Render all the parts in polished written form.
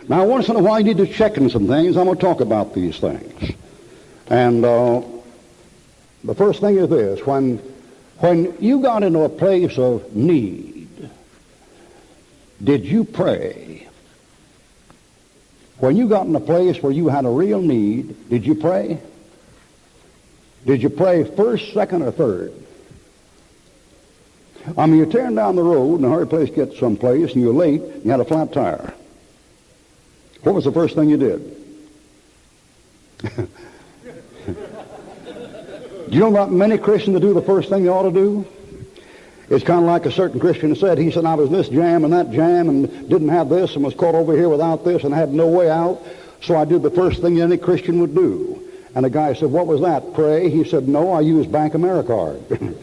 Now, once in a while, you need to check in some things. I'm going to talk about these things. And the first thing is this. When you got into a place of need, did you pray? When you got in a place where you had a real need, did you pray? Did you pray first, second, or third? I mean, you're tearing down the road in a hurry place to get someplace, and you're late, and you had a flat tire. What was the first thing you did? You know not many Christians that do the first thing they ought to do? It's kind of like a certain Christian said. He said, I was this jam and that jam and didn't have this and was caught over here without this and had no way out, so I did the first thing any Christian would do. And the guy said, what was that? Pray? He said, no, I used Bank AmeriCard.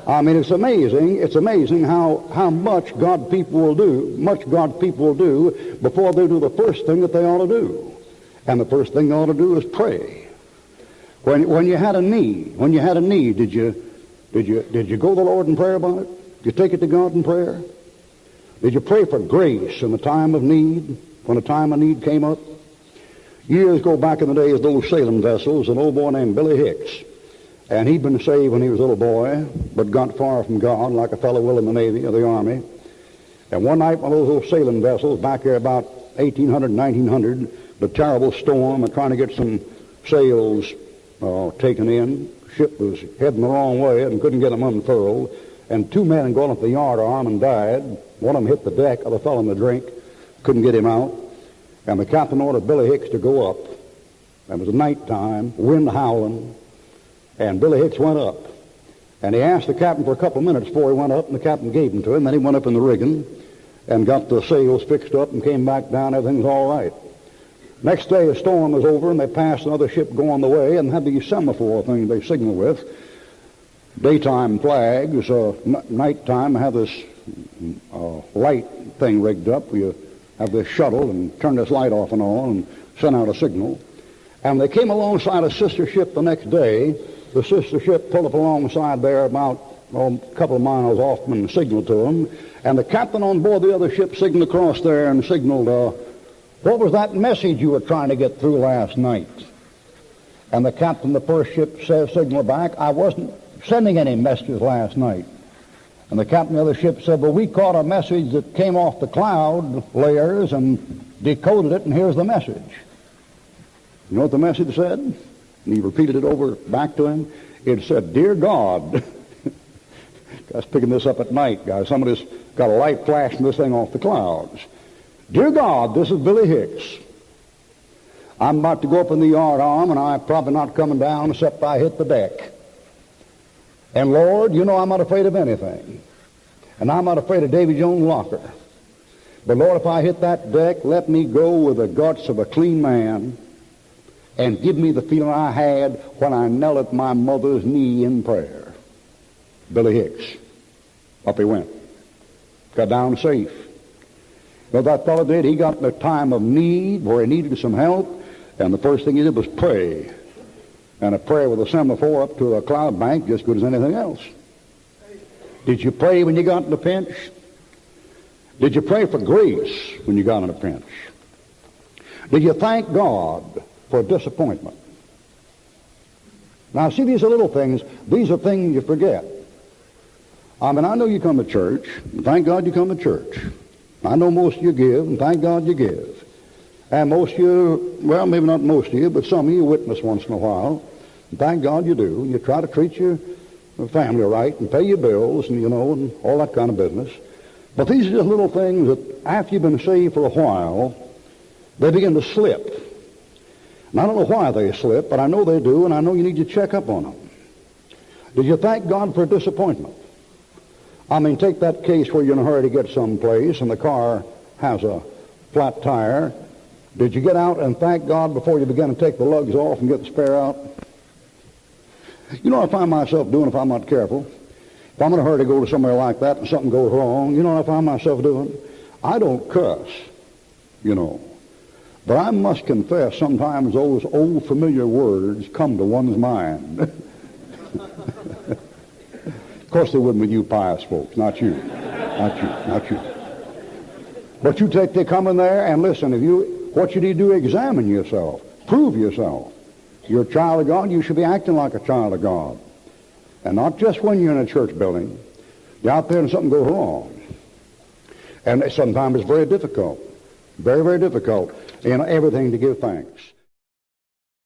I mean, it's amazing how much God people will do before they do the first thing that they ought to do. And the first thing they ought to do is pray. When you had a need, did you go to the Lord in prayer about it? Did you take it to God in prayer? Did you pray for grace in the time of need, when a time of need came up? Years ago, back in the days, those sailing vessels, an old boy named Billy Hicks, and he'd been saved when he was a little boy, but got far from God, like a fellow will in the Navy or the Army. And one night, one of those old sailing vessels, back there about 1800, 1900, the terrible storm of trying to get some sails taken in. Ship was heading the wrong way and couldn't get them unfurled. And two men had gone up the yard arm and died. One of them hit the deck, other fell in the drink, couldn't get him out. And the captain ordered Billy Hicks to go up. It was nighttime, wind howling, and Billy Hicks went up. And he asked the captain for a couple of minutes before he went up, and the captain gave them to him. Then he went up in the rigging and got the sails fixed up and came back down. Everything's all right. Next day, the storm was over, and they passed another ship going the way and had these semaphore things they signal with. Daytime flags, nighttime have this light thing rigged up. You have this shuttle and turn this light off and on and send out a signal. And they came alongside a sister ship the next day. The sister ship pulled up alongside there about a couple of miles off them and signaled to them. And the captain on board the other ship signaled across there and signaled, what was that message you were trying to get through last night? And the captain of the first ship signaled back, I wasn't sending any messages last night. And the captain of the other ship said, well, we caught a message that came off the cloud layers and decoded it, and here's the message. You know what the message said? And he repeated it over back to him. It said, Dear God. Guys picking this up at night, guys. Somebody's got a light flashing this thing off the clouds. Dear God, this is Billy Hicks. I'm about to go up in the yard arm, and I'm probably not coming down except I hit the deck. And Lord, you know I'm not afraid of anything. And I'm not afraid of Davy Jones' locker. But Lord, if I hit that deck, let me go with the guts of a clean man and give me the feeling I had when I knelt at my mother's knee in prayer. Billy Hicks. Up he went. Got down safe. Well, that fellow did. He got in a time of need where he needed some help, and the first thing he did was pray. And a prayer with a semaphore up to a cloud bank just good as anything else. Did you pray when you got in a pinch? Did you pray for grace when you got in a pinch? Did you thank God for disappointment? Now, see, these are little things. These are things you forget. I mean, I know you come to church, and thank God you come to church. I know most of you give, and thank God you give. And most of you, well, maybe not most of you, but some of you witness once in a while. And thank God you do. You try to treat your family right and pay your bills and, and all that kind of business. But these are just little things that after you've been saved for a while, they begin to slip. And I don't know why they slip, but I know they do, and I know you need to check up on them. Did you thank God for disappointment? I mean, take that case where you're in a hurry to get someplace and the car has a flat tire. Did you get out and thank God before you began to take the lugs off and get the spare out? You know what I find myself doing if I'm not careful? If I'm in a hurry to go to somewhere like that and something goes wrong, you know what I find myself doing? I don't cuss, But I must confess, sometimes those old familiar words come to one's mind. Of course they wouldn't with you pious folks, not you. Not you. But you take the come in there and listen, what you need to do, examine yourself. Prove yourself. You're a child of God, you should be acting like a child of God. And not just when you're in a church building. You're out there and something goes wrong. And sometimes it's very difficult. Very, very difficult in everything to give thanks.